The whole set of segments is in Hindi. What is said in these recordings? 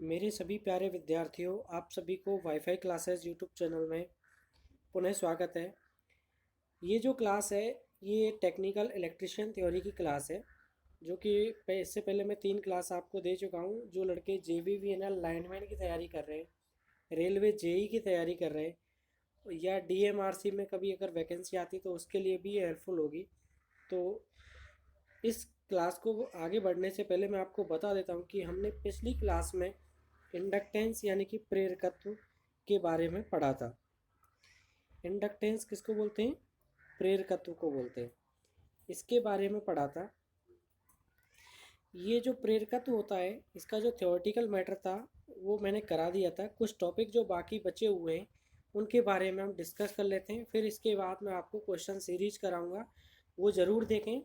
मेरे सभी प्यारे विद्यार्थियों, आप सभी को वाईफाई क्लासेस यूट्यूब चैनल में पुनः स्वागत है। ये जो क्लास है, ये टेक्निकल इलेक्ट्रिशियन थ्योरी की क्लास है, जो कि इससे पहले मैं 3 क्लास आपको दे चुका हूँ। जो लड़के JVVNL लाइनमैन की तैयारी कर रहे हैं, रेलवे JEE की तैयारी कर रहे हैं, या DMRC में कभी अगर वैकेंसी आती तो उसके लिए भी ये हेल्पफुल होगी। तो इस क्लास को आगे बढ़ने से पहले मैं आपको बता देता हूँ कि हमने पिछली क्लास में इंडक्टेंस यानी कि प्रेरकत्व के बारे में पढ़ा था। इंडक्टेंस किसको बोलते हैं? प्रेरकत्व को बोलते हैं। इसके बारे में पढ़ा था। ये जो प्रेरकत्व होता है, इसका जो थ्योरेटिकल मैटर था वो मैंने करा दिया था। कुछ टॉपिक जो बाकी बचे हुए हैं उनके बारे में हम डिस्कस कर लेते हैं, फिर इसके बाद मैं आपको क्वेश्चन सीरीज कराऊंगा, वो ज़रूर देखें,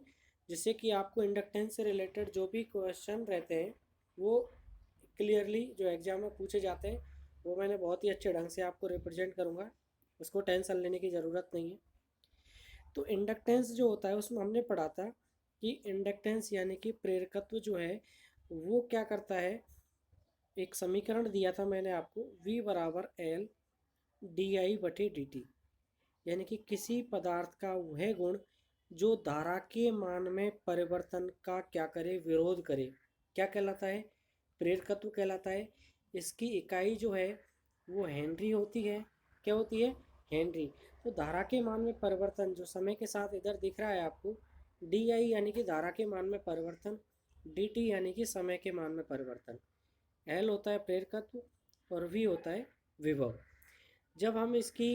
जिससे कि आपको इंडक्टेंस से रिलेटेड जो भी क्वेश्चन रहते हैं वो क्लियरली जो एग्ज़ाम में पूछे जाते हैं वो मैंने बहुत ही अच्छे ढंग से आपको रिप्रेजेंट करूँगा। उसको टेंशन लेने की ज़रूरत नहीं है। तो इंडक्टेंस जो होता है उसमें हमने पढ़ा था कि इंडक्टेंस यानी कि प्रेरकत्व जो है वो क्या करता है। एक समीकरण दिया था मैंने आपको, V बराबर L di/dt, यानी कि किसी पदार्थ का वह गुण जो धारा के मान में परिवर्तन का क्या करे, विरोध करे, क्या कहलाता है? प्रेरकत्व कहलाता है। इसकी इकाई जो है वो हेनरी होती है। क्या होती है? हेनरी। तो धारा के मान में परिवर्तन जो समय के साथ इधर दिख रहा है आपको, DI यानी कि धारा के मान में परिवर्तन, DT यानी कि समय के मान में परिवर्तन, L होता है प्रेरकत्व और V होता है विभव। जब हम इसकी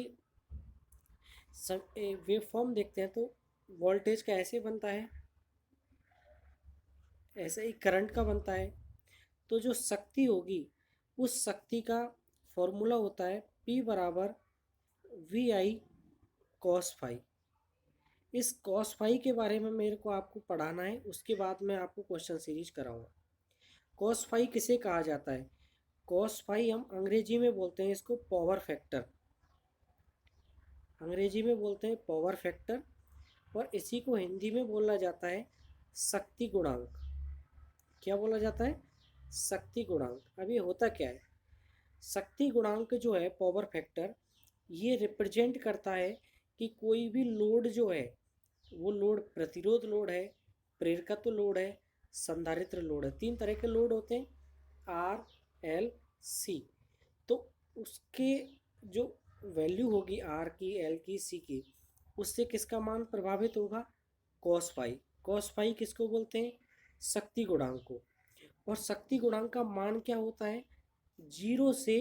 वेव फॉर्म देखते हैं तो वोल्टेज का ऐसे बनता है, ऐसे ही करंट का बनता है। तो जो शक्ति होगी उस शक्ति का फॉर्मूला होता है P बराबर VI कॉस फाई। इस कॉस फाई के बारे में मेरे को आपको पढ़ाना है, उसके बाद मैं आपको क्वेश्चन सीरीज कराऊंगा। कॉस फाई किसे कहा जाता है? कॉस फाई हम अंग्रेजी में बोलते हैं इसको पावर फैक्टर, अंग्रेजी में बोलते हैं पावर फैक्टर, और इसी को हिंदी में बोला जाता है शक्ति गुणांक। क्या बोला जाता है? शक्ति गुणांक। अब ये होता क्या है? शक्ति गुणांक जो है, पावर फैक्टर, ये रिप्रेजेंट करता है कि कोई भी लोड जो है, वो लोड प्रतिरोध लोड है, प्रेरकत्व लोड है, संधारित्र लोड है। 3 तरह के लोड होते हैं, R, L, C। तो उसके जो वैल्यू होगी R की, L की, C की, उससे किसका मान प्रभावित होगा? Cos phi. कॉस फाई किसको बोलते हैं? शक्ति गुणांक को। और शक्ति गुणांक का मान क्या होता है? 0 से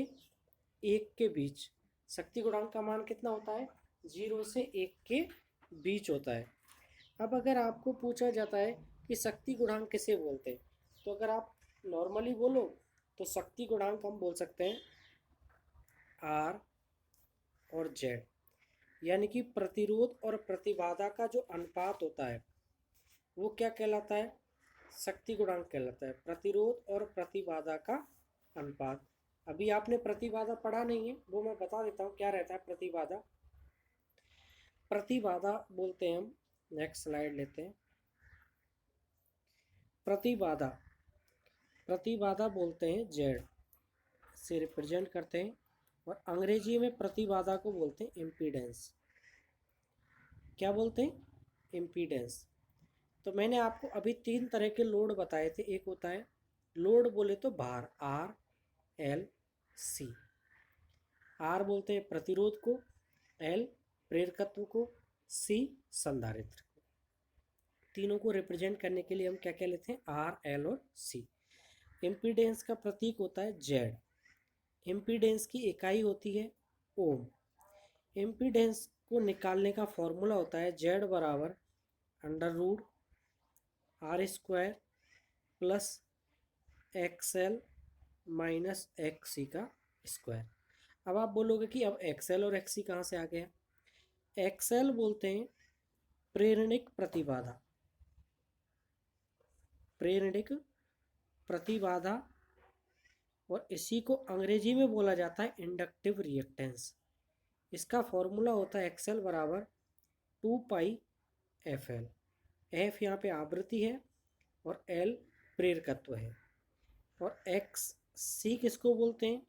1 के बीच। शक्ति गुणांक का मान कितना होता है? 0 से 1 के बीच होता है। अब अगर आपको पूछा जाता है कि शक्ति गुणांक किसे बोलते हैं, तो अगर आप नॉर्मली बोलो तो शक्ति गुणांक हम बोल सकते हैं R और Z, यानी कि प्रतिरोध और प्रतिबाधा का जो अनुपात होता है वो क्या कहलाता है? शक्ति गुणांक कहलाता है। प्रतिरोध और प्रतिबाधा का अनुपात। अभी आपने प्रतिबाधा पढ़ा नहीं है, वो मैं बता देता हूँ क्या रहता है प्रतिबाधा। प्रतिबाधा बोलते हैं हम, नेक्स्ट स्लाइड लेते हैं। प्रतिबाधा, प्रतिबाधा बोलते हैं जेड से रिप्रेजेंट करते हैं, और अंग्रेजी में प्रतिबाधा को बोलते हैं इम्पीडेंस। क्या बोलते हैं? इम्पीडेंस। तो मैंने आपको अभी 3 तरह के लोड बताए थे। एक होता है लोड बोले तो भार, R, L, C। R बोलते हैं प्रतिरोध को, L प्रेरकत्व को, C संधारित्र को। तीनों को रिप्रेजेंट करने के लिए हम क्या क्या लेते हैं? R, L और C। इम्पीडेंस का प्रतीक होता है Z। इम्पीडेंस की इकाई होती है ओम। इम्पीडेंस को निकालने का फॉर्मूला होता है Z बराबर √R² plus XL minus XC का स्क्वायर। अब आप बोलोगे कि अब XL और XC कहाँ से आ गया? XL बोलते हैं प्रेरणिक प्रतिबाधा, प्रेरणिक प्रतिबाधा, और इसी को अंग्रेजी में बोला जाता है इंडक्टिव रिएक्टेंस। इसका फॉर्मूला होता है XL बराबर 2πfL। F यहाँ पे आवृत्ति है और L प्रेरकत्व है, और सी किसको बोलते हैं?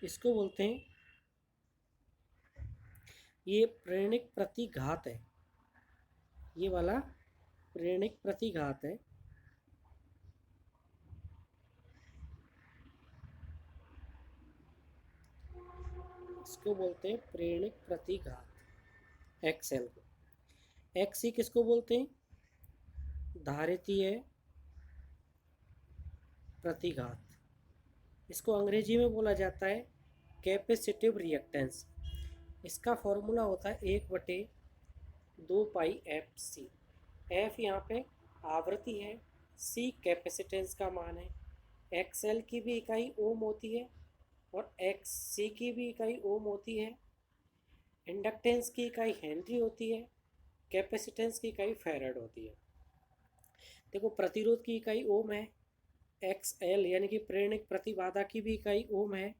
इसको बोलते हैं, ये प्रेरणिक प्रतिघात है, ये वाला प्रेरणिक प्रतिघात है। इसको बोलते हैं प्रेरणिक प्रतिघात, एक्सएल को। एक्सी किसको बोलते हैं? धारितीय प्रतिघात, इसको अंग्रेजी में बोला जाता है कैपेसिटिव रिएक्टेंस। इसका फॉर्मूला होता है 1/2 पाई एफ सी। एफ यहाँ पे आवृत्ति है, सी कैपेसिटेंस का मान है। एक्सएल की भी इकाई ओम होती है और एक्स सी की भी इकाई ओम होती है। इंडक्टेंस की इकाई हेनरी होती है, कैपेसिटेंस की इकाई फैराड होती है। देखो प्रतिरोध की इकाई ओम है, एक्स एल यानी कि प्रेरणिक प्रतिबाधा की भी इकाई ओम है,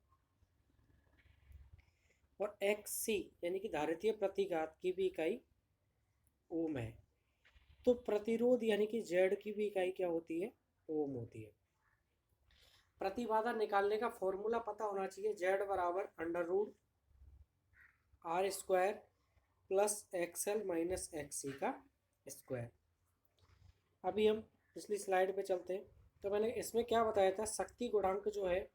और एक्स सी यानी कि धारितीय प्रतिघात की भी इकाई ओम है। तो प्रतिरोध यानी कि जेड की भी इकाई क्या होती है? ओम होती है। प्रतिबाधा निकालने का फॉर्मूला पता होना चाहिए, जेड बराबर √R² plus XL minus XC का स्क्वायर। अभी हम पिछली स्लाइड पे चलते हैं। तो मैंने इसमें क्या बताया था, शक्ति गुणांक जो है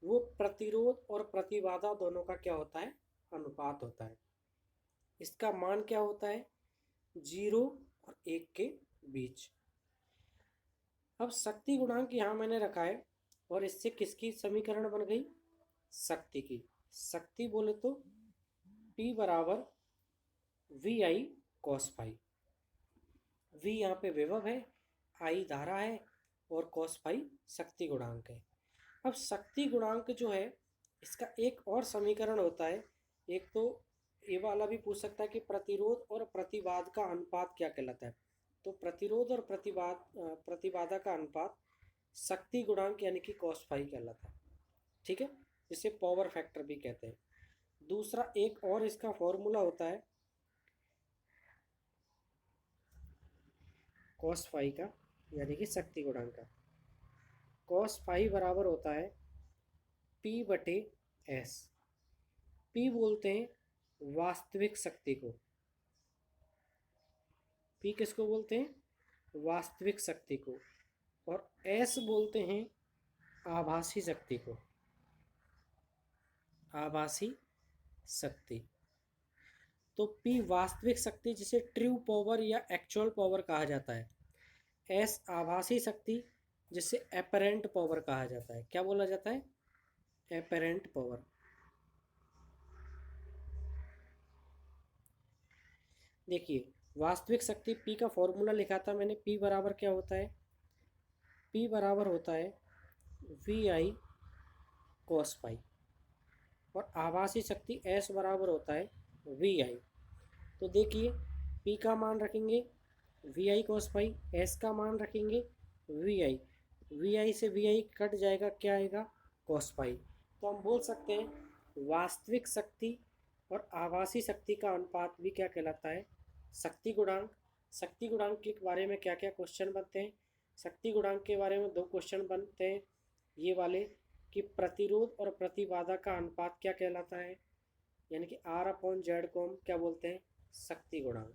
वो प्रतिरोध और प्रतिबाधा दोनों का क्या होता है? अनुपात होता है। इसका मान क्या होता है? 0 और 1 के बीच। अब शक्ति गुणांक यहाँ मैंने रखा है, और इससे किसकी समीकरण बन गई? शक्ति की। शक्ति बोले तो P बराबर VI cos फाई। V यहाँ पे विभव है, I धारा है, और cos फाई शक्ति गुणांक है। अब शक्ति गुणांक जो है इसका एक और समीकरण होता है। एक तो ये वाला भी पूछ सकता है कि प्रतिरोध और प्रतिबाधा का अनुपात क्या कहलाता है। तो प्रतिरोध और प्रतिबाधा का अनुपात शक्ति गुणांक यानी कि cos फाई कहलाता है, ठीक है, जिसे पावर फैक्टर भी कहते हैं। दूसरा एक और इसका फॉर्मूला होता है cos फाई का, यानी कि शक्ति गुणांक का। cos फाई बराबर होता है P/S। P बोलते हैं वास्तविक शक्ति को। P किसको बोलते हैं? वास्तविक शक्ति को। और S बोलते हैं आभासी शक्ति को, आभासी शक्ति। तो P वास्तविक शक्ति जिसे ट्रू पावर या एक्चुअल पावर कहा जाता है, S आभासी शक्ति जिसे एपरेंट पावर कहा जाता है। क्या बोला जाता है? Apparent power. देखिए वास्तविक शक्ति P का फॉर्मूला लिखा था मैंने। P बराबर क्या होता है? P बराबर होता है VI cos फाई, और आभासी शक्ति S बराबर होता है VI। तो देखिए P का मान रखेंगे VI cos फाई, S का मान रखेंगे VI। VI से VI कट जाएगा, क्या आएगा? cos phi. तो हम बोल सकते हैं वास्तविक शक्ति और आभासी शक्ति का अनुपात भी क्या कहलाता है? शक्ति गुणांक। शक्ति गुणांक के बारे में क्या क्या क्वेश्चन बनते हैं? शक्ति गुणांक के बारे में 2 क्वेश्चन बनते हैं ये वाले, कि प्रतिरोध और प्रतिबाधा का अनुपात क्या कहलाता है, यानी कि R/Z को हम क्या बोलते हैं? शक्ति गुणांक।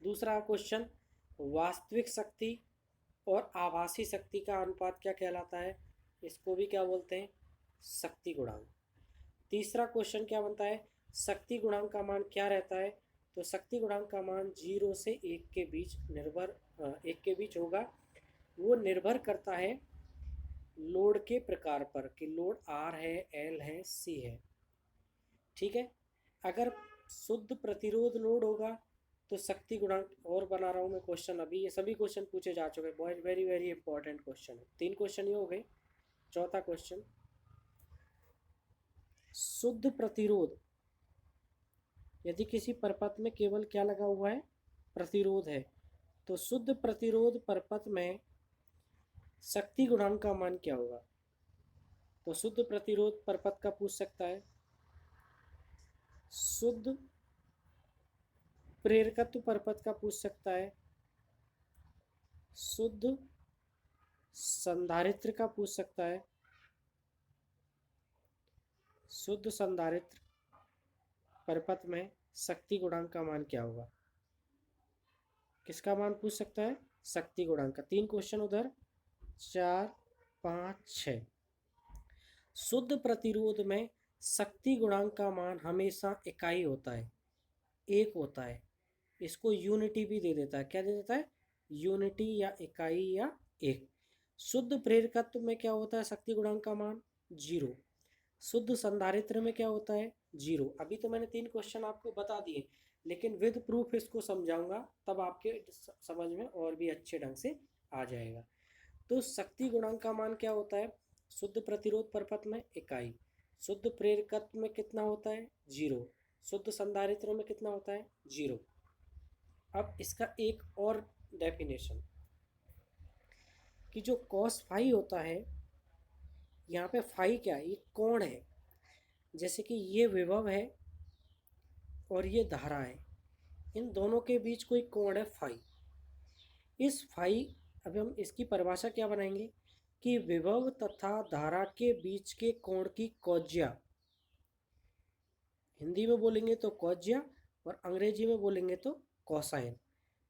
दूसरा क्वेश्चन, वास्तविक शक्ति और आभासी शक्ति का अनुपात क्या कहलाता है? इसको भी क्या बोलते हैं? शक्ति गुणांक। तीसरा क्वेश्चन क्या बनता है? शक्ति गुणांक का मान क्या रहता है? तो शक्ति गुणांक का मान 0 से 1 के बीच 1 के बीच होगा। वो निर्भर करता है लोड के प्रकार पर, कि लोड R है, L है, C है, ठीक है। अगर शुद्ध प्रतिरोध लोड होगा तो शक्ति गुणांक, और बना रहा हूँ मैं क्वेश्चन अभी, ये सभी क्वेश्चन पूछे जा चुके हैं, वेरी वेरी इंपॉर्टेंट क्वेश्चन है। 3 क्वेश्चन ये हो गए। चौथा क्वेश्चन, शुद्ध प्रतिरोध यदि किसी परपथ में केवल क्या लगा हुआ है? प्रतिरोध है, तो शुद्ध प्रतिरोध परपथ में शक्ति गुणांक का मान क्या होगा? तो शुद्ध प्रतिरोध परपथ का पूछ सकता है। शुद्ध प्रेरकत्व परपथ का पूछ सकता है। शुद्ध संधारित्र का पूछ सकता है, शुद्ध संधारित्र परपथ में शक्ति गुणांक का मान क्या होगा। किसका मान पूछ सकता है, शक्ति गुणांक का। 3 क्वेश्चन उधर, 4 5 6। शुद्ध प्रतिरोध में शक्ति गुणांक का मान हमेशा इकाई होता है, एक होता है। इसको यूनिटी भी दे देता है, क्या दे देता है, यूनिटी या इकाई या एक। शुद्ध प्रेरकत्व में क्या होता है, शक्ति गुणांक का मान 0। शुद्ध संधारित्र में क्या होता है, 0। अभी तो मैंने 3 क्वेश्चन आपको बता दिए, लेकिन विद प्रूफ इसको समझाऊंगा, तब आपके समझ में और भी अच्छे ढंग से आ जाएगा। तो शक्ति गुणांक का मान क्या होता है, शुद्ध प्रतिरोध परपथ में इकाई, शुद्ध प्रेरकत्व में कितना होता है, 0, शुद्ध संधारित्र में कितना होता है, 0। अब इसका एक और डेफिनेशन कि जो कॉस फाई होता है, यहाँ पे फाई क्या है, ये कोण है। जैसे कि ये विभव है और ये धारा है, इन दोनों के बीच कोई कोण है फाई। इस फाई, अब हम इसकी परिभाषा क्या बनाएंगे कि विभव तथा धारा के बीच के कोण की कौज्या, हिंदी में बोलेंगे तो कौज्या और अंग्रेजी में बोलेंगे तो कोसाइन।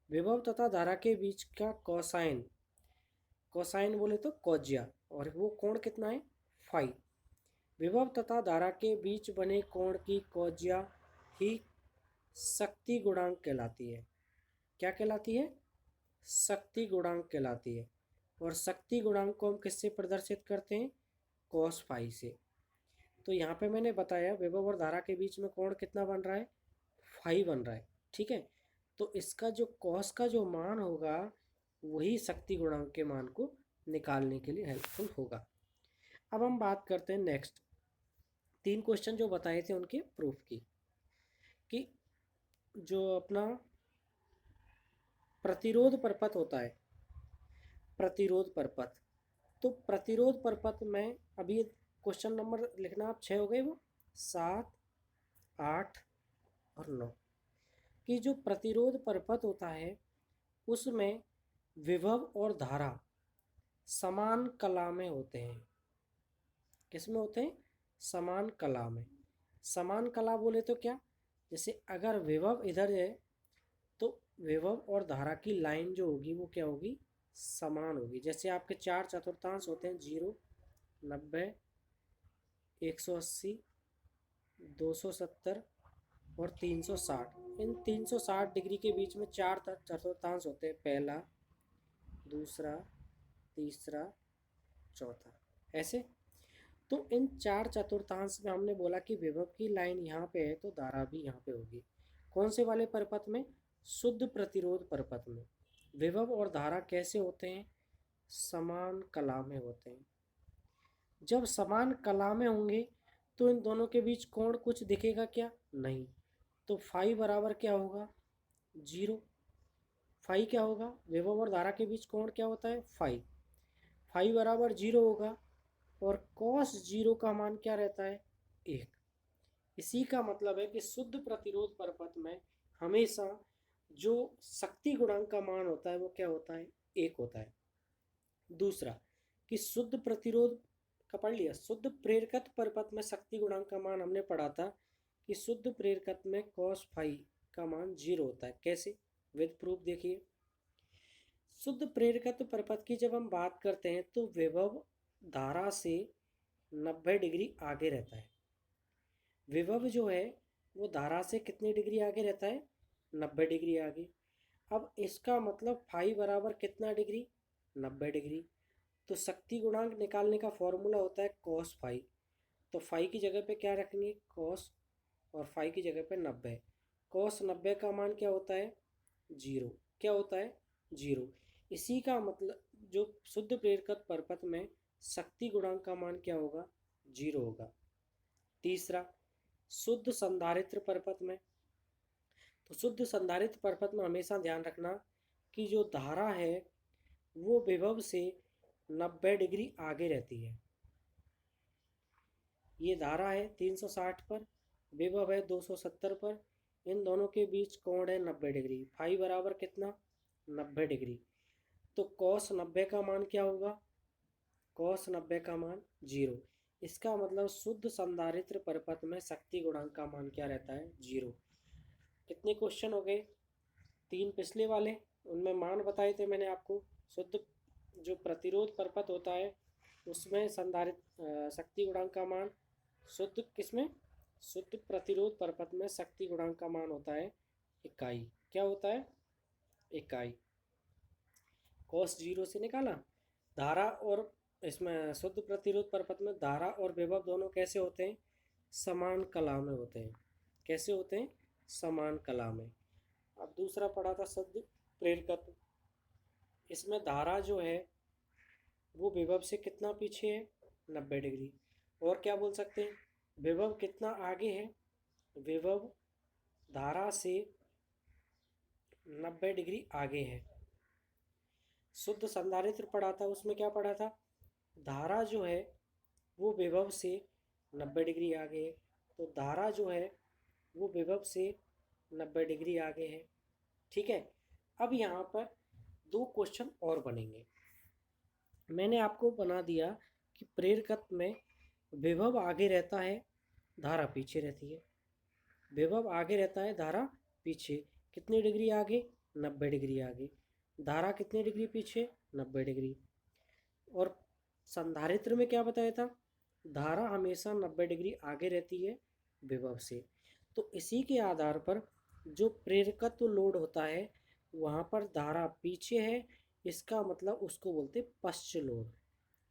विभव तथा धारा के बीच का कोसाइन, कोसाइन बोले तो कौज्या, और वो कोण कितना है, फाई। विभव तथा धारा के बीच बने कोण की कौज्या ही शक्ति गुणांक कहलाती है। क्या कहलाती है, शक्ति गुणांक कहलाती है। और शक्ति गुणांक को हम किससे प्रदर्शित करते हैं, कॉस फाई से। तो यहाँ पे मैंने बताया विभव और धारा के बीच में कोण कितना बन रहा है, फाई बन रहा है, ठीक है। तो इसका जो कॉस का जो मान होगा वही शक्ति गुणांक के मान को निकालने के लिए हेल्पफुल होगा। अब हम बात करते हैं नेक्स्ट 3 क्वेश्चन जो बताए थे उनके प्रूफ की, कि जो अपना प्रतिरोध परपथ होता है, प्रतिरोध परपथ, तो प्रतिरोध परपथ में अभी क्वेश्चन नंबर लिखना आप 6 हो गए, वो 7 8 और 9, कि जो प्रतिरोध परपथ होता है उसमें विभव और धारा समान कला में होते हैं। किसमें होते हैं, समान कला में। समान कला बोले तो क्या, जैसे अगर विभव इधर है तो विभव और धारा की लाइन जो होगी वो क्या होगी, समान होगी। जैसे आपके 4 चतुर्थांश होते हैं, 0 90 180 270 और 360। इन 360 डिग्री के बीच में 4 चतुर्थांश होते हैं, पहला दूसरा तीसरा चौथा, ऐसे। तो इन 4 चतुर्थांश में हमने बोला कि विभव की लाइन यहाँ पे है तो धारा भी यहाँ पे होगी। कौन से वाले परपथ में, शुद्ध प्रतिरोध परपथ में। विभव और धारा कैसे होते हैं, समान कला में होते हैं। जब समान कला में होंगे तो इन दोनों के बीच कोण कुछ दिखेगा क्या, नहीं। तो फाई बराबर क्या होगा, 0। फाई क्या होगा, विभव और धारा के बीच कोण क्या होता है, फाई। फाई बराबर 0 होगा और कॉस 0 का मान क्या रहता है, 1। इसी का मतलब है कि शुद्ध प्रतिरोध परपथ में हमेशा जो शक्ति गुणांक का मान होता है वो क्या होता है, 1 होता है। दूसरा कि शुद्ध प्रतिरोध का पढ़ लिया, शुद्ध प्रेरकत्व परपथ में शक्ति गुणांक का मान हमने पढ़ा था कि शुद्ध प्रेरकत्व में कॉस फाई का मान 0 होता है। कैसे, विद प्रूफ देखिए। शुद्ध प्रेरकत्व परपथ की जब हम बात करते हैं तो विभव धारा से 90 डिग्री आगे रहता है। विभव जो है वो धारा से कितनी डिग्री आगे रहता है, 90 डिग्री आगे। अब इसका मतलब फाई बराबर कितना डिग्री, 90 डिग्री। तो शक्ति गुणांक निकालने का फॉर्मूला होता है कॉस फाई। तो फाई की जगह पे क्या रखेंगे, कॉस, और फाई की जगह पे 90। कॉस 90 का मान क्या होता है, 0। क्या होता है, 0। इसी का मतलब जो शुद्ध प्रेरकत्व परपथ में शक्ति गुणांक का मान क्या होगा, 0 होगा। तीसरा, शुद्ध संधारित्र परपथ में, तो शुद्ध संधारित्र परपथ में हमेशा ध्यान रखना कि जो धारा है वो विभव से 90 डिग्री आगे रहती है। ये धारा है 360 पर, विभव है 270 पर, इन दोनों के बीच कोण है 90 डिग्री। फाई बराबर कितना, 90 डिग्री। तो कॉस 90 का मान क्या होगा, कॉस 90 का मान 0। इसका मतलब शुद्ध संधारित्र परपथ में शक्ति गुणांक का मान क्या रहता है? 0। कितने क्वेश्चन हो गए? 3 पिछले वाले, उनमें मान बताए थे मैंने आपको। शुद्ध जो प्रतिरोध परपथ होता है उसमें संधारित शक्ति गुणांक का मान, शुद्ध किसमें? शुद्ध प्रतिरोध परपथ में शक्ति गुणांक का मान होता है इकाई। क्या होता है? इकाई। कॉस 0 से निकाला। धारा और इसमें शुद्ध प्रतिरोध परपथ में धारा और विभव दोनों कैसे होते हैं? समान कला में होते हैं। कैसे होते हैं? समान कला में। अब दूसरा पढ़ा था शुद्ध प्रेरकत्व। इसमें धारा जो है वो विभव से कितना पीछे है? 90 डिग्री। और क्या बोल सकते हैं? विभव कितना आगे है? विभव धारा से 90 डिग्री आगे है। शुद्ध संधारित्र पढ़ा था, उसमें क्या पढ़ा था? धारा जो है वो विभव से 90 डिग्री आगे है। तो धारा जो है वो विभव से 90 डिग्री आगे है। ठीक है। अब यहाँ पर 2 क्वेश्चन और बनेंगे। मैंने आपको बना दिया कि प्रेरकत्व में विभव आगे रहता है, धारा पीछे रहती है। विभव आगे रहता है, धारा पीछे। कितनी डिग्री आगे? 90 डिग्री आगे। धारा कितनी डिग्री पीछे? 90 डिग्री। और संधारित्र में क्या बताया था? धारा हमेशा 90 डिग्री आगे रहती है विभव से। तो इसी के आधार पर जो प्रेरकत्व लोड होता है वहाँ पर धारा पीछे है, इसका मतलब उसको बोलते पश्च लोड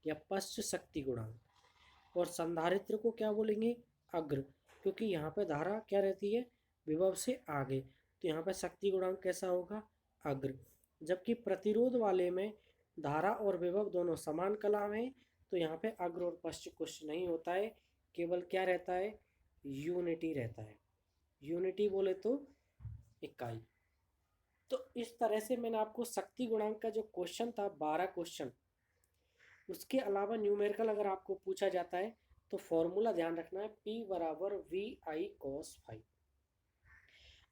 या पश्च शक्ति गुणांक। और संधारित्र को क्या बोलेंगे? अग्र, क्योंकि यहाँ पर धारा क्या रहती है? विभव से आगे। तो यहाँ पर शक्ति गुणांक कैसा होगा? अग्र। जबकि प्रतिरोध वाले में धारा और विभव दोनों समान कला में, तो यहाँ पे अग्र और पश्च कुछ नहीं होता है, केवल क्या रहता है? यूनिटी रहता है। यूनिटी बोले तो इकाई। तो इस तरह से मैंने आपको शक्ति गुणांक का जो क्वेश्चन था 12 क्वेश्चन, उसके अलावा न्यूमेरिकल अगर आपको पूछा जाता है तो फॉर्मूला ध्यान रखना है, P बराबर VI cos फाई।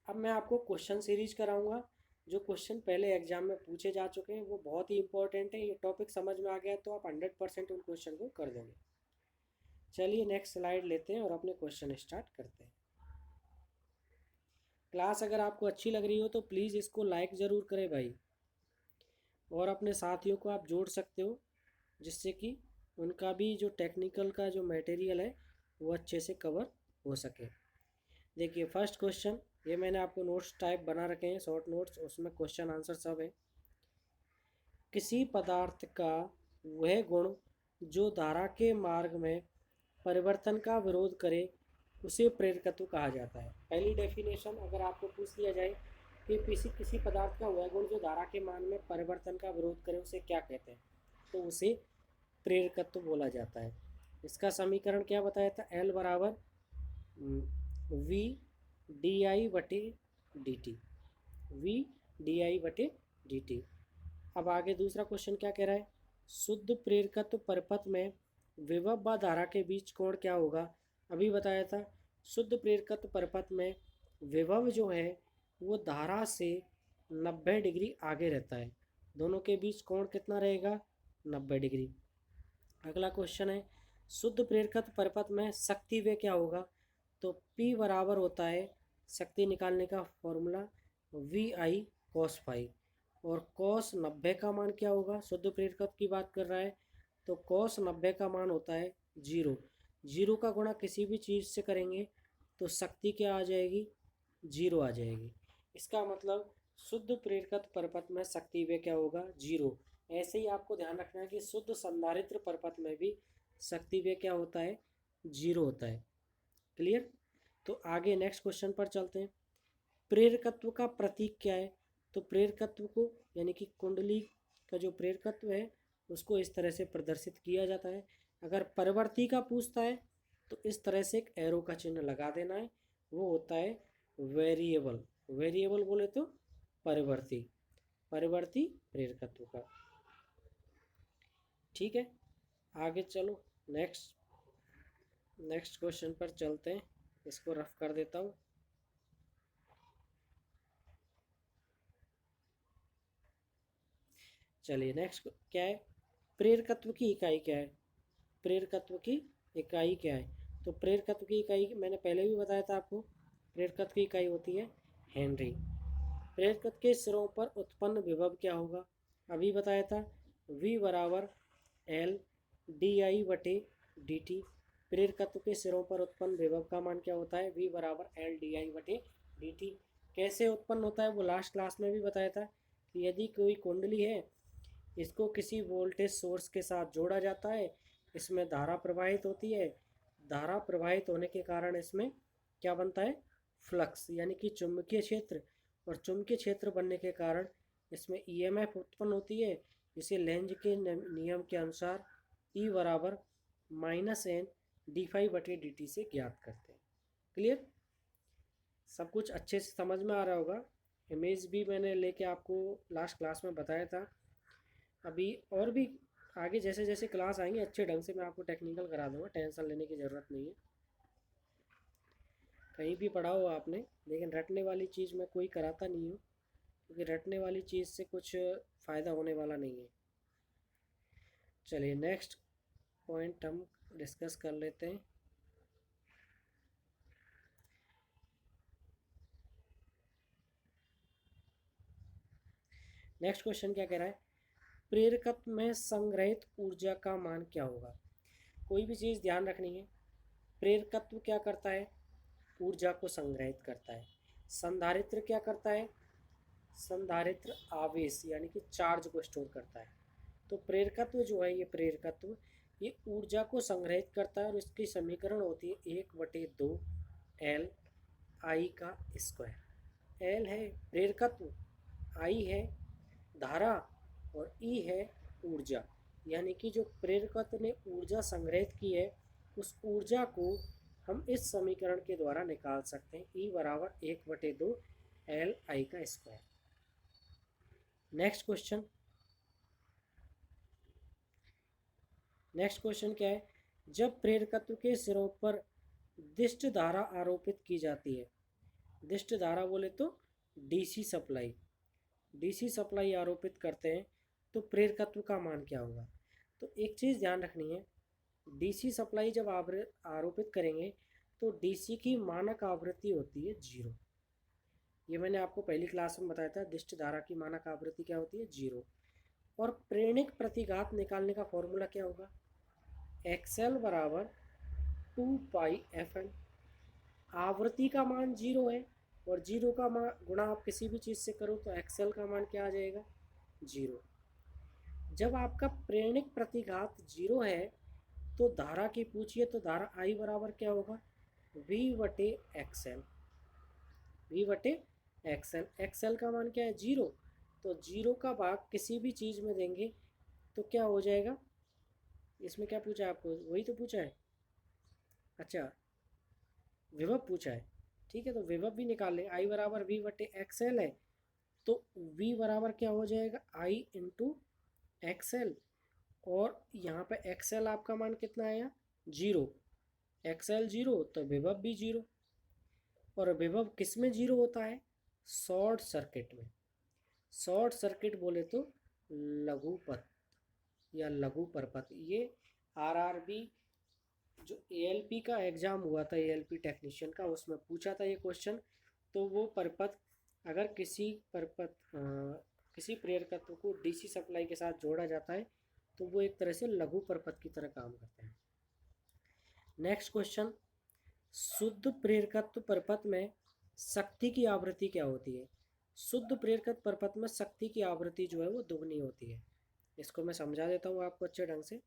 अब मैं आपको क्वेश्चन सीरीज कराऊंगा जो क्वेश्चन पहले एग्जाम में पूछे जा चुके हैं, वो बहुत ही इंपॉर्टेंट है। ये टॉपिक समझ में आ गया तो आप 100% उन क्वेश्चन को कर दोगे। चलिए नेक्स्ट स्लाइड लेते हैं और अपने क्वेश्चन स्टार्ट करते हैं। क्लास अगर आपको अच्छी लग रही हो तो प्लीज़ इसको लाइक ज़रूर करें भाई, और अपने साथियों को आप जोड़ सकते हो जिससे कि उनका भी जो टेक्निकल का जो मटेरियल है वो अच्छे से कवर हो सके। देखिए फर्स्ट क्वेश्चन, ये मैंने आपको नोट्स टाइप बना रखे हैं, शॉर्ट नोट्स, उसमें क्वेश्चन आंसर सब है। किसी पदार्थ का वह गुण जो धारा के मार्ग में परिवर्तन का विरोध करे उसे प्रेरकत्व कहा जाता है। पहली डेफिनेशन अगर आपको पूछ लिया जाए कि किसी पदार्थ का वह गुण जो धारा के मान में परिवर्तन का विरोध करे उसे क्या कहते हैं, तो उसे प्रेरकत्व बोला जाता है। इसका समीकरण क्या बताया था? L बराबर V DI बटे DT। V DI बटे DT। अब आगे दूसरा क्वेश्चन क्या कह रहा है? शुद्ध प्रेरकत्व परपथ में विभव व धारा के बीच कोण क्या होगा? अभी बताया था शुद्ध प्रेरकत्व परपथ में विभव जो है वो धारा से 90 डिग्री आगे रहता है। दोनों के बीच कोण कितना रहेगा? 90 डिग्री। अगला क्वेश्चन है शुद्ध प्रेरकत्व परपथ में शक्ति वे क्या होगा? तो P बराबर होता है, शक्ति निकालने का फॉर्मूला VI cos फाई। और cos 90 का मान क्या होगा? शुद्ध प्रेरकत्व की बात कर रहा है तो cos 90 का मान होता है 0। 0 का गुणा किसी भी चीज़ से करेंगे तो शक्ति क्या आ जाएगी? 0 आ जाएगी। इसका मतलब शुद्ध प्रेरकत्व परपथ में शक्ति वे क्या होगा? 0। ऐसे ही आपको ध्यान रखना है कि शुद्ध संधारित्र परपथ में भी शक्ति वे क्या होता है? 0 होता है। क्लियर? तो आगे नेक्स्ट क्वेश्चन पर चलते हैं। प्रेरकत्व का प्रतीक क्या है? तो प्रेरकत्व को यानी कि कुंडली का जो प्रेरकत्व है उसको इस तरह से प्रदर्शित किया जाता है। अगर परिवर्ती का पूछता है तो इस तरह से एक एरो का चिन्ह लगा देना है, वो होता है वेरिएबल। वेरिएबल बोले तो परिवर्ती, परिवर्ती प्रेरकत्व का। ठीक है, आगे चलो नेक्स्ट क्वेश्चन पर चलते हैं। इसको रफ कर देता हूँ। चलिए नेक्स्ट क्या है? प्रेरकत्व की इकाई क्या है? प्रेरकत्व की इकाई क्या है? तो प्रेरकत्व की इकाई मैंने पहले भी बताया था आपको, प्रेरकत्व की इकाई होती है हेनरी। प्रेरकत्व के सिरों पर उत्पन्न विभव क्या होगा? अभी बताया था, V बराबर एल डी आई बटे डी टी। प्रेरकत्व के सिरों पर उत्पन्न विभव का मान क्या होता है? V बराबर एल डी आई बटे डी टी। कैसे उत्पन्न होता है वो लास्ट क्लास में भी बताया था कि यदि कोई कुंडली है, इसको किसी वोल्टेज सोर्स के साथ जोड़ा जाता है, इसमें धारा प्रवाहित होती है, धारा प्रवाहित होने के कारण इसमें क्या बनता है? फ्लक्स, यानी कि चुंबकीय क्षेत्र। और चुंबकीय क्षेत्र बनने के कारण इसमें ईएमएफ उत्पन्न होती है, जिसे लेंज के नियम के अनुसार ई बराबर -n d∅ बटे dt से ज्ञात करते हैं। क्लियर? सब कुछ अच्छे से समझ में आ रहा होगा। इमेज भी मैंने लेके आपको लास्ट क्लास में बताया था। अभी और भी आगे जैसे जैसे क्लास आएंगे अच्छे ढंग से मैं आपको टेक्निकल करा दूंगा, टेंशन लेने की ज़रूरत नहीं है। कहीं भी पढ़ा हो आपने, लेकिन रटने वाली चीज़ मैं कोई कराता नहीं हूँ, क्योंकि रटने वाली चीज़ से कुछ फ़ायदा होने वाला नहीं है। चलिए नेक्स्ट पॉइंट हम डिस्कस कर लेते हैं। नेक्स्ट क्वेश्चन क्या कह रहा है? प्रेरकत्व में संग्रहित ऊर्जा का मान क्या होगा? कोई भी चीज़ ध्यान रखनी है। प्रेरकत्व क्या करता है? ऊर्जा को संग्रहित करता है। संधारित्र क्या करता है? संधारित्र आवेश यानी कि चार्ज को स्टोर करता है। तो प्रेरकत्व जो है, ये प्रेरकत्व ये ऊर्जा को संग्रहित करता है, और इसकी समीकरण होती है 1/2 एल आई का स्क्वायर। एल है प्रेरकत्व, आई है धारा, और ई है ऊर्जा। यानी कि जो प्रेरकत्व ने ऊर्जा संग्रहित की है, उस ऊर्जा को हम इस समीकरण के द्वारा निकाल सकते हैं, ई बराबर 1/2 एल आई का स्क्वायर। नेक्स्ट क्वेश्चन क्या है? जब प्रेरकत्व के सिरों पर दिष्ट धारा आरोपित की जाती है, दिष्ट धारा बोले तो डीसी सप्लाई, डीसी सप्लाई आरोपित करते हैं, तो प्रेरकत्व का मान क्या होगा? तो एक चीज़ ध्यान रखनी है, डीसी सप्लाई जब आरोपित करेंगे तो डीसी की मानक आवृत्ति होती है 0। ये मैंने आपको पहली क्लास में बताया था, दिष्ट धारा की मानक आवृत्ति क्या होती है? 0। और प्रेरणिक प्रतिघात निकालने का फॉर्मूला क्या होगा? एक्सएल बराबर 2πfl। आवृत्ति का मान 0 है, और 0 का मान गुणा आप किसी भी चीज़ से करो तो एक्सएल का मान क्या आ जाएगा? 0। जब आपका प्रेरणिक प्रतिघात 0 है तो धारा की पूछिए, तो धारा आई बराबर क्या होगा? V/XL। V/XL, एक्सएल का मान क्या है? 0। तो 0 का भाग किसी भी चीज़ में देंगे तो क्या हो जाएगा? इसमें क्या पूछा है आपको? वही तो पूछा है। अच्छा, विभव पूछा है, ठीक है, तो विभव भी निकाल लें। आई बराबर V/XL है, तो V बराबर क्या हो जाएगा? I into XL. और यहाँ पे एक्सएल आपका मान कितना आया? 0। एक्सएल 0 तो विभव भी 0। और विभव किस में 0 होता है? शॉर्ट सर्किट में। शॉर्ट सर्किट बोले तो लघुपथ या लघु परपथ। ये आरआरबी जो एएलपी का एग्ज़ाम हुआ था, एएलपी टेक्नीशियन का, उसमें पूछा था ये क्वेश्चन। तो वो परपथ अगर किसी किसी प्रेरकत्व को डीसी सप्लाई के साथ जोड़ा जाता है तो वो एक तरह से लघु परपथ की तरह काम करते हैं। नेक्स्ट क्वेश्चन, शुद्ध प्रेरकत्व परपथ में शक्ति की आवृत्ति क्या होती है? शुद्ध प्रेरकत्व परपथ में शक्ति की आवृत्ति जो है वो दुगनी होती है। इसको मैं समझा देता हूँ आपको अच्छे ढंग से।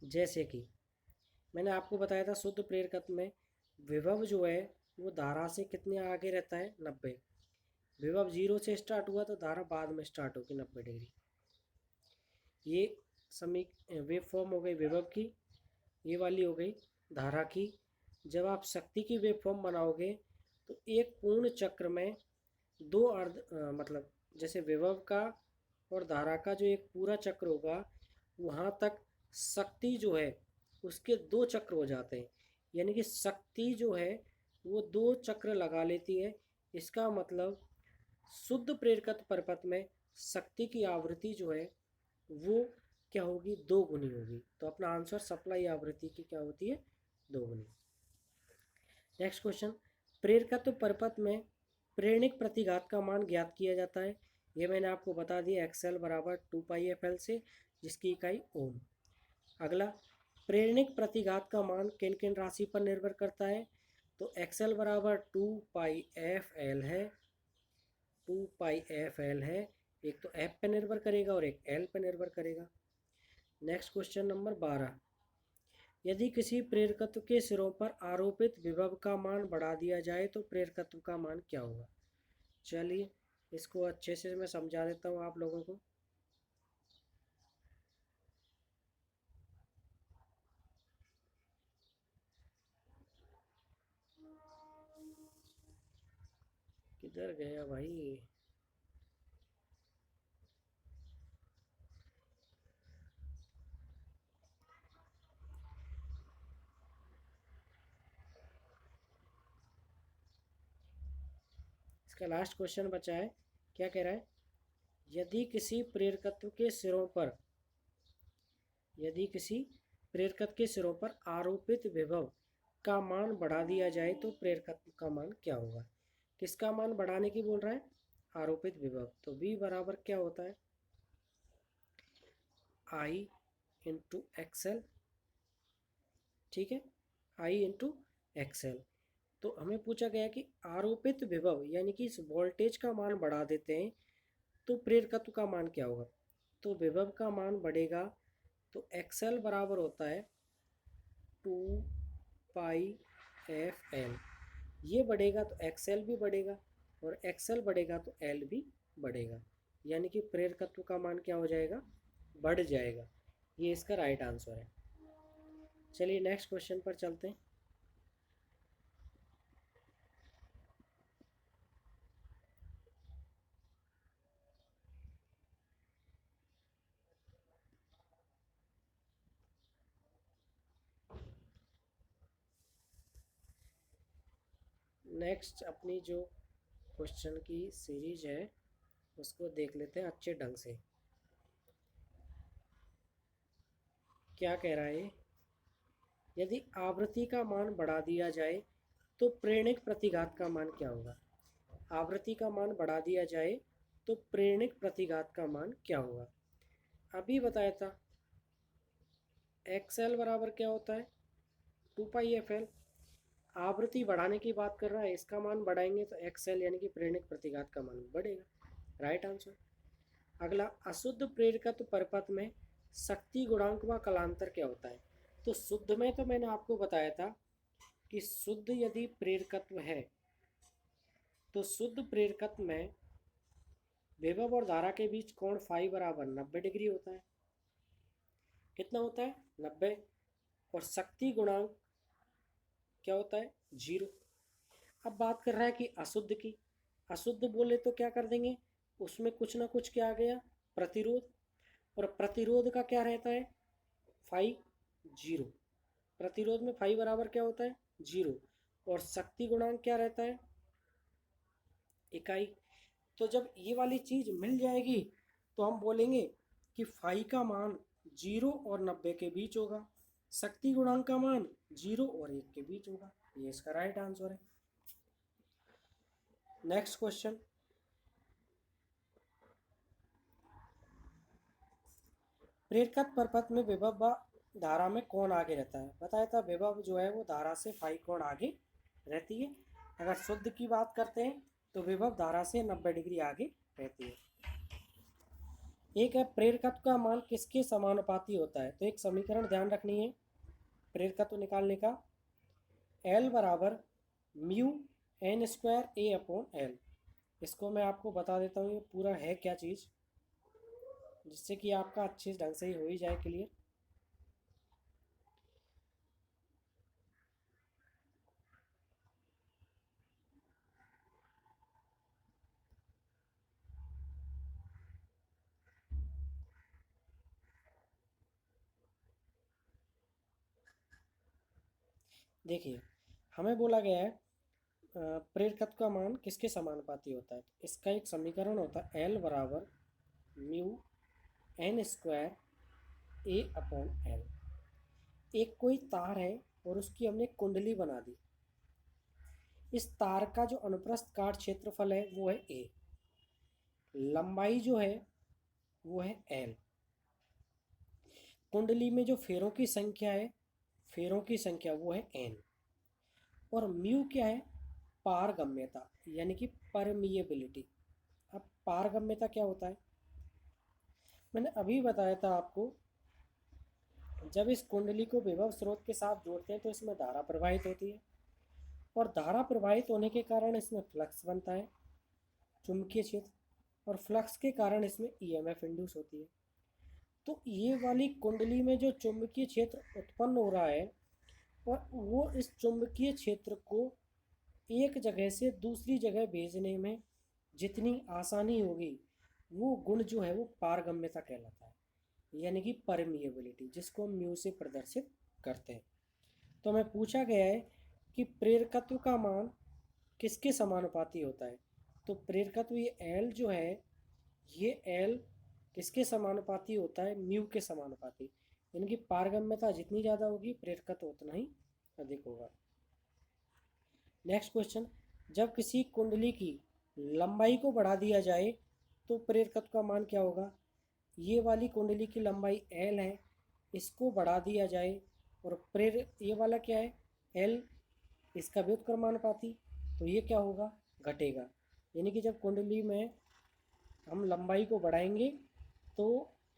जैसे कि मैंने आपको बताया था, शुद्ध प्रेरकत्व में विभव जो है वो धारा से कितने आगे रहता है? 90। विभव 0 से स्टार्ट हुआ तो धारा बाद में स्टार्ट होगी 90 डिग्री। ये वेव फॉर्म हो गई विभव की, ये वाली हो गई धारा की। जब आप शक्ति की वेव फॉर्म बनाओगे तो एक पूर्ण चक्र में दो मतलब जैसे विभव का और धारा का जो एक पूरा चक्र होगा, वहाँ तक शक्ति जो है उसके 2 चक्र हो जाते हैं। यानी कि शक्ति जो है वो 2 चक्र लगा लेती है। इसका मतलब शुद्ध प्रेरकत्व परपथ में शक्ति की आवृत्ति जो है वो क्या होगी, 2 गुनी होगी। तो अपना आंसर सप्लाई आवृत्ति की क्या होती है, 2 गुनी। नेक्स्ट क्वेश्चन, प्रेरकत्व परपथ में प्रेरणिक प्रतिघात का मान ज्ञात किया जाता है। ये मैंने आपको बता दिया, एक्सएल बराबर 2πfl से, जिसकी इकाई ओम। अगला, प्रेरणिक प्रतिघात का मान किन किन राशि पर निर्भर करता है। तो एक्सएल बराबर 2πfl है, 2πfl है। एक तो एफ पे निर्भर करेगा और एक एल पे निर्भर करेगा। नेक्स्ट क्वेश्चन नंबर 12, यदि किसी प्रेरकत्व के सिरों पर आरोपित विभव का मान बढ़ा दिया जाए तो प्रेरकत्व का मान क्या होगा। चलिए इसको अच्छे से मैं समझा देता हूँ आप लोगों को। किधर गया भाई। इसका लास्ट क्वेश्चन बचा है, क्या कह रहा है, यदि किसी प्रेरकत्व के सिरों पर, यदि किसी प्रेरकत्व के सिरों पर आरोपित विभव का मान बढ़ा दिया जाए तो प्रेरकत्व का मान क्या होगा। किसका मान बढ़ाने की बोल रहा है, आरोपित विभव। तो V बराबर क्या होता है, I इंटू एक्सएल। ठीक है, I इंटू एक्सएल। तो हमें पूछा गया कि आरोपित विभव यानी कि इस वोल्टेज का मान बढ़ा देते हैं तो प्रेरकत्व का मान क्या होगा। तो विभव का मान बढ़ेगा तो एक्सएल बराबर होता है 2πfl। ये बढ़ेगा तो एक्सएल भी बढ़ेगा और एक्सएल बढ़ेगा तो एल भी बढ़ेगा, यानी कि प्रेरकत्व का मान क्या हो जाएगा, बढ़ जाएगा। ये इसका राइट आंसर है। चलिए नेक्स्ट क्वेश्चन पर चलते हैं। नेक्स्ट अपनी जो क्वेश्चन की सीरीज है उसको देख लेते हैं अच्छे ढंग से। क्या कह रहा है, यदि आवृत्ति का मान बढ़ा दिया जाए तो प्रेरणिक प्रतिघात का मान क्या होगा। आवृत्ति का मान बढ़ा दिया जाए तो प्रेरणिक प्रतिघात का मान क्या होगा। अभी बताया था एक्सएल बराबर क्या होता है, 2πfl। आवृत्ति बढ़ाने की बात कर रहा है, इसका मान बढ़ाएंगे तो एक्सएल यानी कि प्रेरणिक प्रतिघात का मान बढ़ेगा। Right answer. अगला, अशुद्ध प्रेरकत्व परपथ में शक्ति गुणांक व कलांतर क्या होता है। तो शुद्ध में तो मैंने आपको बताया था कि शुद्ध यदि प्रेरकत्व है तो शुद्ध प्रेरकत्व में विभव और धारा के बीच कोण फाई बराबर 90 डिग्री होता है। कितना होता है, 90। और शक्ति गुणांक क्या होता है, 0। अब बात कर रहा है कि अशुद्ध की। अशुद्ध बोले तो क्या कर देंगे, उसमें कुछ ना कुछ क्या आ गया, प्रतिरोध। और प्रतिरोध का क्या रहता है, फाई 0। प्रतिरोध में फाई बराबर क्या होता है, 0। और शक्ति गुणांक क्या रहता है, इकाई। तो जब ये वाली चीज मिल जाएगी तो हम बोलेंगे कि फाई का मान 0 और 90 के बीच होगा, शक्ति गुणांक का मान 0 और 1 के बीच होगा। ये इसका राइट आंसर है। नेक्स्ट क्वेश्चन, प्रेरकत्व परपथ में विभव व धारा में कौन आगे रहता है। बताया था विभव जो है वो धारा से फाई कोण आगे रहती है। अगर शुद्ध की बात करते हैं तो विभव धारा से 90 डिग्री आगे रहती है। एक है प्रेरकत्व का मान किसके समानुपाती होता है। तो एक समीकरण ध्यान रखनी है प्रेरकत्व निकालने का, एल बराबर म्यू एन स्क्वायर ए अपॉन एल। इसको मैं आपको बता देता हूँ ये पूरा है क्या चीज़, जिससे कि आपका अच्छे ढंग से ही हो ही जाए क्लियर। देखिए हमें बोला गया है प्रेरकत्व का मान किसके समानुपाती होता है? तो इसका एक समीकरण होता है एल बराबर म्यू एन स्क्वायर ए अपॉन एल। एक कोई तार है और उसकी हमने कुंडली बना दी। इस तार का जो अनुप्रस्थ काट क्षेत्रफल है वो है ए, लंबाई जो है वो है एल, कुंडली में जो फेरों की संख्या है, फेरों की संख्या वो है एन, और म्यू क्या है? पारगम्यता यानी कि परमिएबिलिटी। अब पारगम्यता क्या होता है? मैंने अभी बताया था आपको, जब इस कुंडली को विभव स्रोत के साथ जोड़ते हैं तो इसमें धारा प्रवाहित होती है, और धारा प्रवाहित होने के कारण इसमें फ्लक्स बनता है, चुंबकीय क्षेत्र, और फ्लक्स के कारण इसमें ईएमएफ इंड्यूस होती है। तो ये वाली कुंडली में जो चुंबकीय क्षेत्र उत्पन्न हो रहा है, और वो इस चुंबकीय क्षेत्र को एक जगह से दूसरी जगह भेजने में जितनी आसानी होगी, वो गुण जो है वो पारगम्यता कहलाता है, यानी कि परमिएबिलिटी, जिसको हम म्यू से प्रदर्शित करते हैं। तो हमें पूछा गया है कि प्रेरकत्व का मान किसके समानुपाती होता है? तो प्रेरकत्व ये एल जो है, ये एल किसके समानुपाती होता है? म्यू के समानुपाती, यानी कि पारगम्यता जितनी ज़्यादा होगी प्रेरकत्व उतना ही अधिक होगा। नेक्स्ट क्वेश्चन, जब किसी कुंडली की लंबाई को बढ़ा दिया जाए तो प्रेरकत्व का मान क्या होगा? ये वाली कुंडली की लंबाई एल है, इसको बढ़ा दिया जाए, और ये वाला क्या है? एल, इसका व्युत्क्रमानुपाती, तो ये क्या होगा? घटेगा। यानी कि जब कुंडली में हम लंबाई को बढ़ाएंगे तो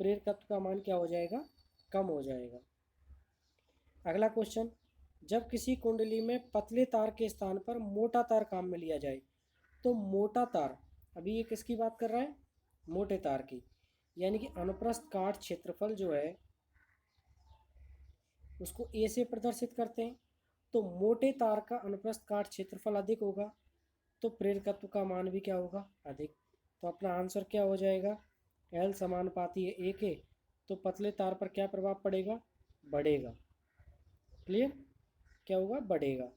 प्रेरकत्व का मान क्या हो जाएगा? कम हो जाएगा। अगला क्वेश्चन, जब किसी कुंडली में पतले तार के स्थान पर मोटा तार काम में लिया जाए तो मोटा तार, अभी ये किसकी बात कर रहा है? मोटे तार की, यानी कि अनुप्रस्थ काट क्षेत्रफल जो है उसको ए से प्रदर्शित करते हैं। तो मोटे तार का अनुप्रस्थ काट क्षेत्रफल अधिक होगा, तो प्रेरकत्व का मान भी क्या होगा? अधिक। तो अपना आंसर क्या हो जाएगा? एल समानुपाती है ए के, तो पतले तार पर क्या प्रभाव पड़ेगा? बढ़ेगा। क्लियर? क्या होगा? बढ़ेगा।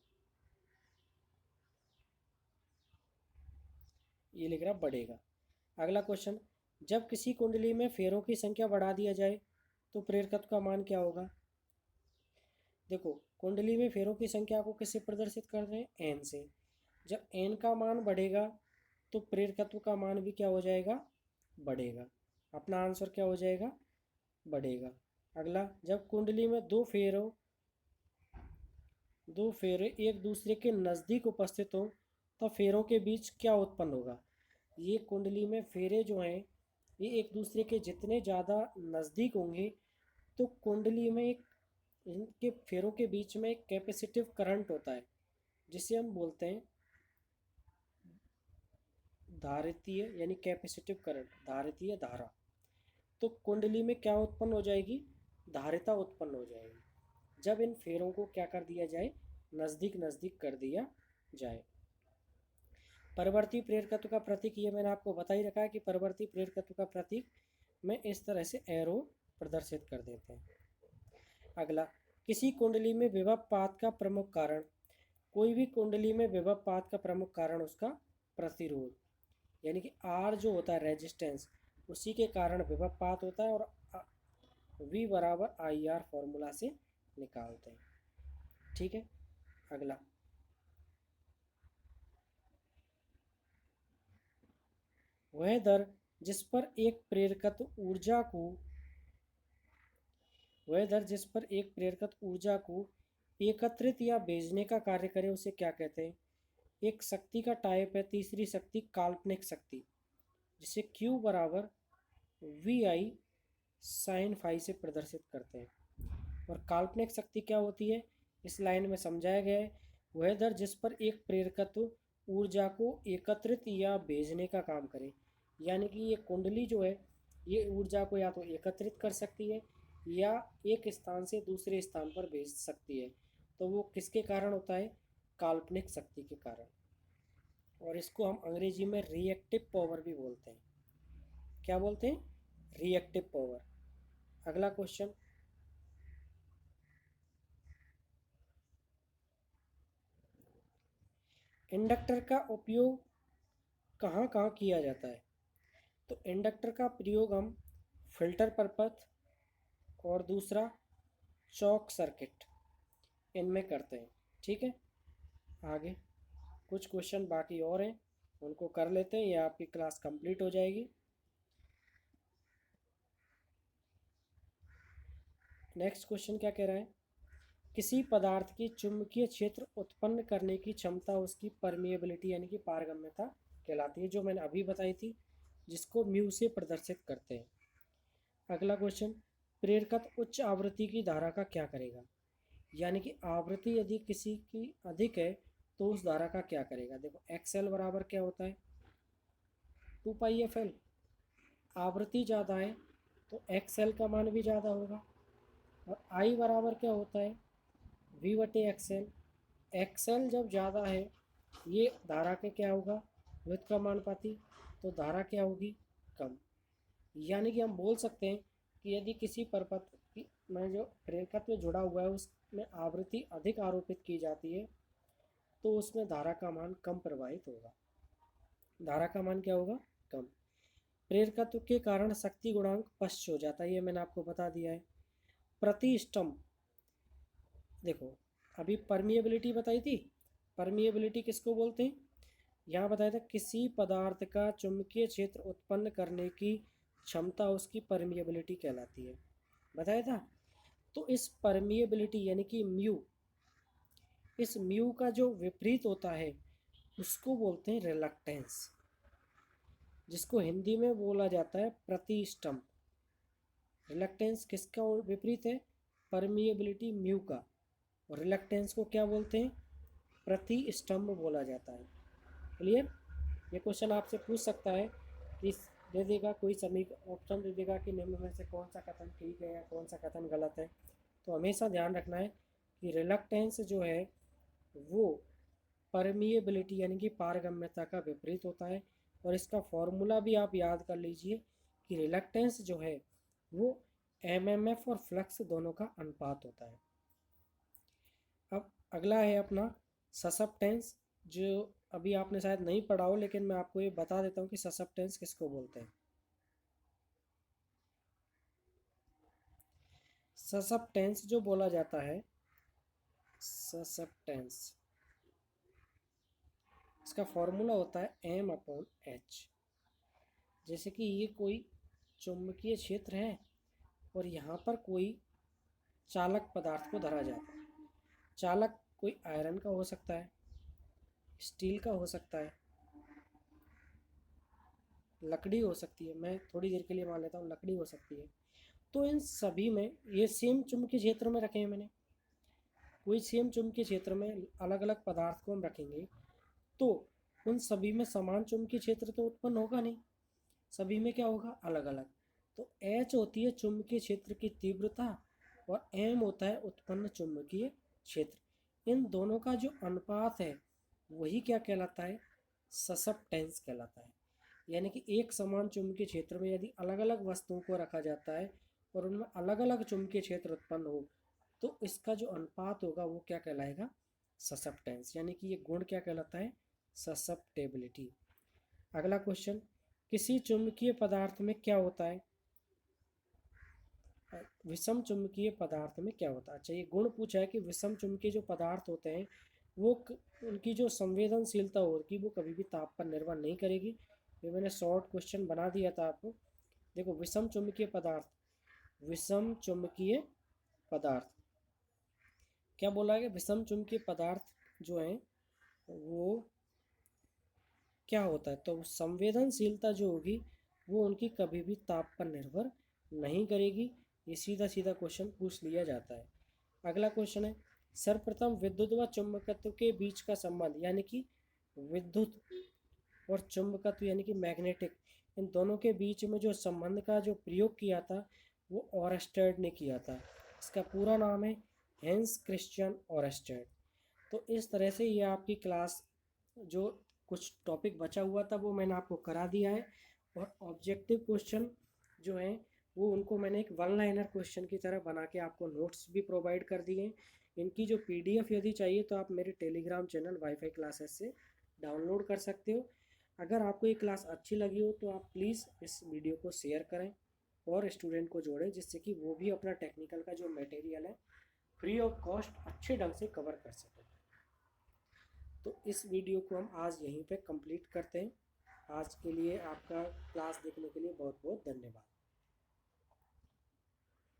ये लिख रहा बढ़ेगा। अगला क्वेश्चन, जब किसी कुंडली में फेरों की संख्या बढ़ा दिया जाए तो प्रेरकत्व का मान क्या होगा? देखो, कुंडली में फेरों की संख्या को किससे प्रदर्शित कर रहे हैं? एन से। जब एन का मान बढ़ेगा तो प्रेरकत्व का मान भी क्या हो जाएगा? बढ़ेगा। अपना आंसर क्या हो जाएगा? बढ़ेगा। अगला, जब कुंडली में दो फेरे एक दूसरे के नज़दीक उपस्थित हो तो फेरों के बीच क्या उत्पन्न होगा? ये कुंडली में फेरे जो हैं ये एक दूसरे के जितने ज़्यादा नज़दीक होंगे तो कुंडली में एक, इनके फेरों के बीच में एक कैपेसिटिव करंट होता है, जिसे हम बोलते हैं धारितीय, यानी कैपेसिटिव करंट, धारितीय धारा। तो कुंडली में क्या उत्पन्न हो जाएगी? धारिता उत्पन्न हो जाएगी जब इन फेरों को क्या कर दिया जाए? नज़दीक नज़दीक कर दिया जाए। परवर्ती प्रेरकत्व का प्रतीक, ये मैंने आपको बता ही रखा है कि परवर्ती प्रेरकत्व का प्रतीक में इस तरह से एरो प्रदर्शित कर देते हैं। अगला, किसी कुंडली में विभवपात का प्रमुख कारण, कोई भी कुंडली में विभवपात का प्रमुख कारण उसका प्रतिरोध, यानी कि आर जो होता है रेजिस्टेंस, उसी के कारण विभवपात होता है, और वी बराबर आई आर फॉर्मूला से निकालते हैं। ठीक है। अगला, वह दर जिस पर एक प्रेरकत्व ऊर्जा को वह दर जिस पर एक प्रेरकत्व ऊर्जा को एकत्रित या भेजने का कार्य करे उसे क्या कहते हैं? एक शक्ति का टाइप है तीसरी शक्ति काल्पनिक शक्ति, जिसे Q बराबर वी आई साइन फाई से प्रदर्शित करते हैं। और काल्पनिक शक्ति क्या होती है इस लाइन में समझाया गया है, वह दर जिस पर एक प्रेरकत्व ऊर्जा को एकत्रित या भेजने का काम करे, यानी कि ये कुंडली जो है ये ऊर्जा को या तो एकत्रित कर सकती है या एक स्थान से दूसरे स्थान पर भेज सकती है। तो वो किसके कारण होता है? काल्पनिक शक्ति के कारण। और इसको हम अंग्रेजी में रिएक्टिव पावर भी बोलते हैं। क्या बोलते हैं? Reactive power. अगला क्वेश्चन, इंडक्टर का उपयोग कहाँ कहाँ किया जाता है? तो इंडक्टर का प्रयोग हम फिल्टर पर्पस और दूसरा चॉक सर्किट इनमें करते हैं। ठीक है, आगे कुछ क्वेश्चन बाकी और हैं, उनको कर लेते हैं, या आपकी क्लास कंप्लीट हो जाएगी। नेक्स्ट क्वेश्चन क्या कह रहा है? किसी पदार्थ की चुंबकीय क्षेत्र उत्पन्न करने की क्षमता उसकी परमिएबिलिटी यानी कि पारगम्यता कहलाती है, जो मैंने अभी बताई थी, जिसको म्यू से प्रदर्शित करते हैं। अगला क्वेश्चन, प्रेरकत्व उच्च आवृत्ति की धारा का क्या करेगा? यानी कि आवृत्ति यदि किसी की अधिक है तो उस धारा का क्या करेगा? देखो एक्सएल बराबर क्या होता है? 2πfl। आवृत्ति ज़्यादा है तो एक्सएल का मान भी ज़्यादा होगा। और आई बराबर क्या होता है? वी बटे एक्सएल। एक्सएल जब ज़्यादा है, ये धारा के क्या होगा? व्युत्क्रमानुपाती। तो धारा क्या होगी? कम। यानी कि हम बोल सकते हैं कि यदि किसी परपथ में जो प्रेरकत्व जुड़ा हुआ है उसमें आवृत्ति अधिक आरोपित की जाती है तो उसमें धारा का मान कम प्रवाहित होगा। धारा का मान क्या होगा? कम। प्रेरकत्व के कारण शक्ति गुणांक पश्च हो जाता है, ये मैंने आपको बता दिया है। प्रति स्टम्प, देखो अभी परमिएबिलिटी बताई थी, परमिएबिलिटी किसको बोलते हैं? यहाँ बताया था किसी पदार्थ का चुंबकीय क्षेत्र उत्पन्न करने की क्षमता उसकी परमिएबिलिटी कहलाती है, बताया था। तो इस परमिएबिलिटी यानी कि म्यू, इस म्यू का जो विपरीत होता है उसको बोलते हैं रिलक्टेंस, जिसको हिंदी में बोला जाता है प्रतिष्ठम्भ। रिलक्टेंस किसका विपरीत है? परमिएबिलिटी म्यू का। और रिलक्टेंस को क्या बोलते हैं? प्रतिष्ठम्भ बोला जाता है। क्लियर? ये क्वेश्चन आपसे पूछ सकता है कि दे देगा कोई ऑप्शन दे देगा कि निम्न में से कौन सा कथन ठीक है या कौन सा कथन गलत है। तो हमेशा ध्यान रखना है कि रिलक्टेंस जो है वो परमिएबिलिटी यानी कि पारगम्यता का विपरीत होता है। और इसका फॉर्मूला भी आप याद कर लीजिए कि रिलक्टेंस जो है वो एमएमएफ और फ्लक्स दोनों का अनुपात होता है। अब अगला है अपना ससेप्टेंस, जो अभी आपने शायद नहीं पढ़ा हो, लेकिन मैं आपको ये बता देता हूँ कि ससेप्टेंस किसको बोलते हैं। ससेप्टेंस जो बोला जाता है, ससेप्टेंस, इसका फॉर्मूला होता है M/H। जैसे कि ये कोई चुंबकीय क्षेत्र है और यहाँ पर कोई चालक पदार्थ को धरा जाता है। चालक कोई आयरन का हो सकता है, स्टील का हो सकता है, लकड़ी हो सकती है, मैं थोड़ी देर के लिए मान लेता हूँ लकड़ी हो सकती है। तो इन सभी में ये सेम चुंबकीय क्षेत्र में रखे हैं मैंने, कोई सेम चुंबकीय क्षेत्र में अलग अलग पदार्थ को हम रखेंगे तो उन सभी में समान चुंबकीय क्षेत्र तो उत्पन्न होगा नहीं, सभी में क्या होगा? अलग अलग। तो H होती है चुंबकीय क्षेत्र की तीव्रता और M होता है उत्पन्न चुंबकीय क्षेत्र। इन दोनों का जो अनुपात है वही क्या कहलाता है? ससेप्टेंस कहलाता है। यानी कि एक समान चुंबकीय क्षेत्र में यदि अलग अलग वस्तुओं को रखा जाता है और उनमें अलग अलग चुंबकीय क्षेत्र उत्पन्न हो तो इसका जो अनुपात होगा वो क्या कहलाएगा? ससेप्टेंस। यानी कि ये गुण क्या कहलाता है? ससेप्टेबिलिटी। अगला क्वेश्चन, किसी चुंबकीय पदार्थ में क्या होता है? विषम चुंबकीय पदार्थ में क्या होता है? अच्छा, ये गुण पूछा है कि विषम चुंबकीय जो पदार्थ होते हैं वो उनकी जो संवेदनशीलता होगी वो कभी भी ताप पर निर्भर नहीं करेगी। ये मैंने शॉर्ट क्वेश्चन बना दिया था आपको। देखो विषम चुंबकीय पदार्थ, विषम चुंबकीय पदार्थ क्या बोला है? विषम चुंबकीय पदार्थ जो है वो क्या होता है? तो संवेदनशीलता जो होगी वो उनकी कभी भी ताप पर निर्भर नहीं करेगी। ये सीधा सीधा क्वेश्चन पूछ लिया जाता है। अगला क्वेश्चन है, सर्वप्रथम विद्युत व चुंबकत्व के बीच का संबंध, यानी कि विद्युत और चुंबकत्व यानी कि मैग्नेटिक, इन दोनों के बीच में जो संबंध का जो प्रयोग किया था वो ऑरस्टेड ने किया था। इसका पूरा नाम है हेंस क्रिश्चियन ऑरस्टेड। तो इस तरह से ये आपकी क्लास जो कुछ टॉपिक बचा हुआ था वो मैंने आपको करा दिया है। और ऑब्जेक्टिव क्वेश्चन जो हैं वो उनको मैंने एक वन लाइनर क्वेश्चन की तरह बना के आपको नोट्स भी प्रोवाइड कर दिए हैं। इनकी जो PDF यदि चाहिए तो आप मेरे टेलीग्राम चैनल वाईफाई क्लासेस से डाउनलोड कर सकते हो। अगर आपको ये क्लास अच्छी लगी हो तो आप प्लीज़ इस वीडियो को शेयर करें और स्टूडेंट को जोड़ें, जिससे कि वो भी अपना टेक्निकल का जो मटेरियल है फ्री ऑफ कॉस्ट अच्छे ढंग से कवर कर सकें। तो इस वीडियो को हम आज यहीं पे कंप्लीट करते हैं। आज के लिए आपका क्लास देखने के लिए बहुत बहुत धन्यवाद।